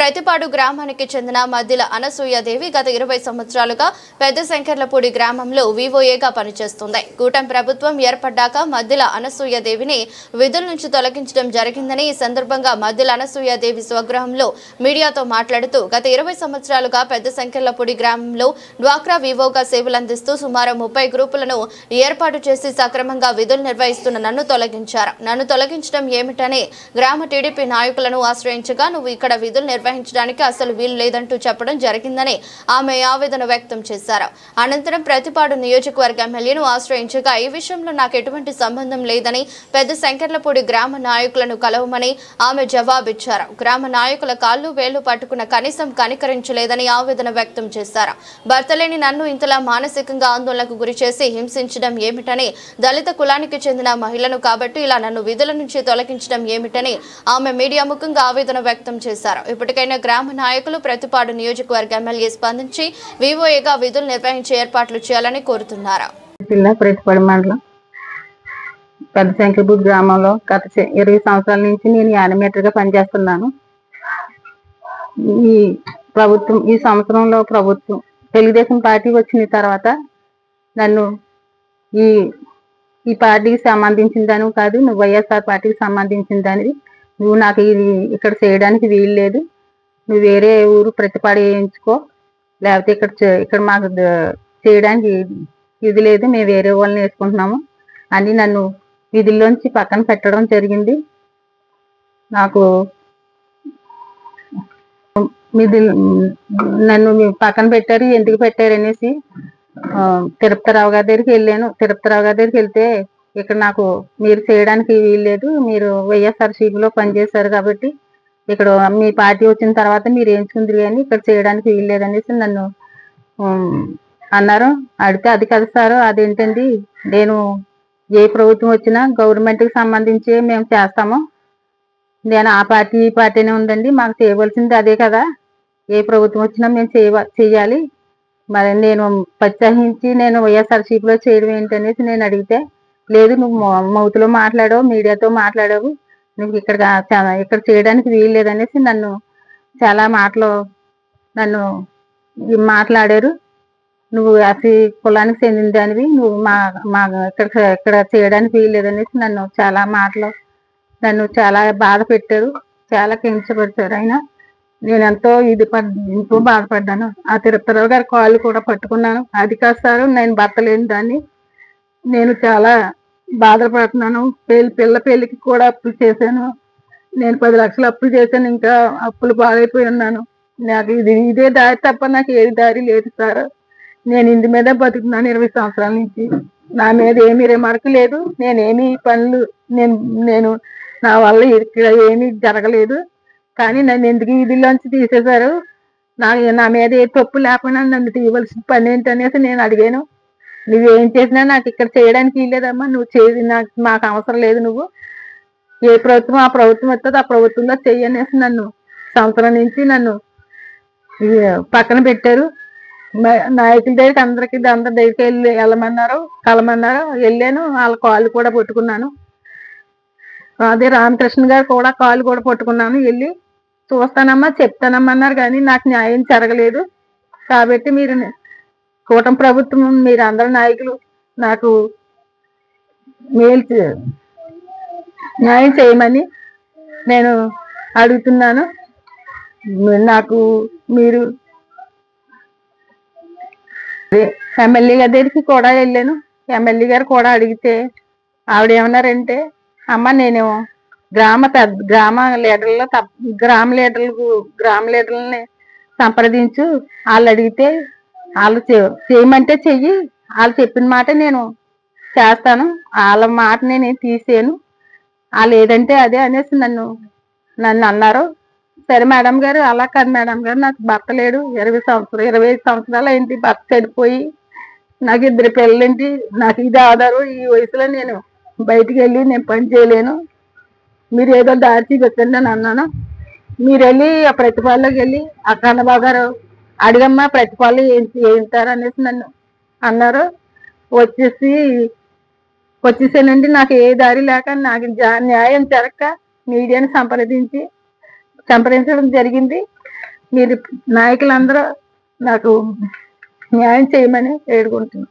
ప్రతిపాడు గ్రామానికి చెందిన మద్దిల అనసూయదేవి గత 20 సంవత్సరాలుగా పెద్ద శంకర్లపూడి గ్రామంలో వివోఏగా పనిచేస్తుంది. కూటమి ప్రభుత్వం ఏర్పడ్డాక మద్దిల అనసూయదేవిని విధుల నుంచి తొలగించడం జరిగిందని ఈ సందర్భంగా మద్దిల అనసూయదేవి స్వగృహంలో మీడియాతో మాట్లాడుతూ గత 20 సంవత్సరాలుగా పెద్ద శంకర్లపూడి గ్రామంలో డ్వాక్రా వివోగా సేవలందిస్తూ సుమారు 30 గ్రూపులను ఏర్పాటు చేసి సక్రమంగా విధులు నిర్వహిస్తున్న నన్ను తొలగించారు. నన్ను తొలగించడం ఏమిటని గ్రామ టీడీపీ నాయకులను ఆశ్రయించగా నువ్వు ఇక్కడ విధులు నిర్వహించడానికి అసలు వీలు లేదంటూ చెప్పడం జరిగిందని ఆమె ఆవేదన వ్యక్తం చేశారు. అనంతరం ప్రతిపాడు నియోజకవర్గ ఎమ్మెల్యేను ఆశ్రయించగా ఈ విషయంలో నాకు ఎటువంటి సంబంధం లేదని పెద్ద శంకర్లపూడి గ్రామ నాయకులను కలవమని ఆమె జవాబిచ్చారు. గ్రామ నాయకుల కాళ్ళు వేళ్లు పట్టుకున్న కనీసం కనికరించలేదని ఆవేదన వ్యక్తం చేశారు. భర్తలేని నన్ను ఇంతలా మానసికంగా ఆందోళనకు గురి చేసి హింసించడం ఏమిటని, దళిత కులానికి చెందిన మహిళను కాబట్టి ఇలా నన్ను విధుల నుంచి తొలగించడం ఏమిటని ఆమె మీడియా ముఖంగా ఆవేదన వ్యక్తం చేశారు. ఇప్పటికైనా గ్రామ నాయకులు ప్రతిపాడు నియోజకవర్గ ఎమ్మెల్యే స్పందించి వివోఏగా విధులు నిర్వహించే ఏర్పాట్లు చేయాలని కోరుతున్నారు. ప్రతిపాడు మండలం పెద్ద శంకర్పూడి గ్రామంలో గత 20 సంవత్సరాల నుంచి నేను యానిమేటర్ గా పనిచేస్తున్నాను. ఈ సంవత్సరంలో ప్రభుత్వం తెలుగుదేశం పార్టీ వచ్చిన తర్వాత నన్ను ఈ పార్టీకి సంబంధించిన దాని కాదు, నువ్వు వైఎస్ఆర్ పార్టీకి సంబంధించిన దానివి, నువ్వు నాకు ఇది ఇక్కడ చేయడానికి వీలు లేదు, నువ్వు వేరే ఊరు ప్రతిపాడు వేయించుకో, లేకపోతే ఇక్కడ మాకు చేయడానికి ఇది లేదు, మేము వేరే వాళ్ళని వేసుకుంటున్నాము అని నన్ను విధుల్లోంచి పక్కన పెట్టడం జరిగింది. నాకు నన్ను పక్కన పెట్టారు. ఎందుకు పెట్టారు అనేసి తిరుపతిరావు గారి దగ్గరికి వెళ్ళాను. తిరుపతిరావు గారి దగ్గరికి వెళ్తే ఇక్కడ నాకు మీరు చేయడానికి వీలు లేదు, మీరు వైఎస్ఆర్సీపీలో పనిచేశారు కాబట్టి ఇక్కడ మీ పార్టీ వచ్చిన తర్వాత మీరు ఎంచుకుందరు కానీ ఇక్కడ చేయడానికి వీలు లేదనేసి నన్ను అన్నారు. అడిగితే అది కదా సార్, అదేంటండి, నేను ఏ ప్రభుత్వం వచ్చినా గవర్నమెంట్కి సంబంధించి మేము చేస్తాము, నేను ఆ పార్టీ ఈ పార్టీనే ఉందండి, మాకు చేయవలసింది అదే కదా, ఏ ప్రభుత్వం వచ్చినా మేము చేయాలి, మరి నేను ప్రోత్సహించి నేను వైఎస్ఆర్సీపీలో చేయడం ఏంటనేసి నేను అడిగితే, లేదు నువ్వు మౌతులో మాట్లాడావు, మీడియాతో మాట్లాడావు, నువ్వు ఇక్కడ చేయడానికి వీలు లేదనేసి నన్ను చాలా నన్ను మాట్లాడారు. నువ్వు ఎస్సీ కులానికి చెందిన దానివి, నువ్వు మా ఇక్కడ చేయడానికి వీలు లేదనేసి నన్ను చాలా బాధ పెట్టారు, చాలా కించపరిచారు. అయినా నేను ఎంతో బాధపడ్డాను. ఆ తిరుపతిరావు గారి కాళ్ళు కూడా పట్టుకున్నాను. అది కాదు సార్, నేను భర్త లేని దాన్ని, నేను చాలా బాధపడుతున్నాను, పిల్ల పెళ్లికి కూడా అప్పులు చేశాను, నేను 10 లక్షలు అప్పులు చేశాను, ఇంకా అప్పులు పాలైపోయి ఉన్నాను, నాకు ఇదే దారి తప్ప నాకు ఏది దారి లేదు సార్, నేను ఇంటి మీద బతుకుతున్నాను 20 సంవత్సరాల నుంచి, నా మీద ఏమీ రిమార్క్ లేదు, నేనేమి పనులు నేను నా వల్ల ఇక్కడ ఏమీ జరగలేదు, కానీ నన్ను ఎందుకు విధుల్లోంచి తీసేశారు, నా మీద ఏ తప్పు లేకుండా నన్ను తీయవలసిన పని ఏంటనేసి నేను అడిగాను. నువ్వేం చేసినా నాకు ఇక్కడ చేయడానికి వీల్లేదమ్మా, నువ్వు మాకు అవసరం లేదు, నువ్వు ఏ ప్రభుత్వం ఆ ప్రభుత్వం వస్తుంది ఆ ప్రభుత్వంలో చెయ్యనేసి నన్ను సంవత్సరం నుంచి నన్ను పక్కన పెట్టారు. నాయకుల దగ్గరికి అందరి దగ్గరికి కలమన్నారు, వెళ్ళాను, వాళ్ళ కాళ్ళు కూడా పట్టుకున్నాను. అదే రామకృష్ణ గారు కూడా కాళ్ళు కూడా పట్టుకున్నాను, వెళ్ళి చూస్తానమ్మా చెప్తానమ్మా అన్నారు, కానీ నాకు న్యాయం జరగలేదు. కాబట్టి మీరు కూటమి ప్రభుత్వం, మీరు అందరు నాయకులు నాకు న్యాయం చేయమని నేను అడుగుతున్నాను. నాకు మీరు ఎమ్మెల్యే గారి దగ్గరికి కూడా వెళ్ళాను. ఎమ్మెల్యే గారు కూడా అడిగితే ఆవిడ ఏమన్నారంటే, అమ్మ నేను గ్రామ లీడర్లని సంప్రదించు, వాళ్ళు అడిగితే వాళ్ళు చేయమంటే చెయ్యి, వాళ్ళు చెప్పిన మాట నేను చేస్తాను, వాళ్ళ మాట నేను తీసాను, వాళ్ళు ఏదంటే అదే అనేసి నన్ను అన్నారు. సరే మేడం గారు, అలా కాదు మేడం గారు, నాకు భర్త లేడు, 25 సంవత్సరాలు అయింది భర్త చనిపోయి, నాకు 2 పిల్లలేంటి, నాకు ఇది ఆధారం, ఈ వయసులో నేను బయటికి వెళ్ళి నేను పని చేయలేను, మీరు ఏదో దారి చూపించండి అని అన్నాను. మీరు వెళ్ళి ఆ ప్రతిపాడులోకి వెళ్ళి ఆ కన్నబాబు గారు అడిగమ్మా ప్రతిపాడులు ఏంటారు అనేసి నన్ను అన్నారు. వచ్చేసానండి. నాకు ఏ దారి లేక, నాకు న్యాయం జరగక మీడియాని సంప్రదించి సంప్రదించడం జరిగింది. మీరు నాయకులందరూ నాకు న్యాయం చేయమని వేడుకుంటున్నాను.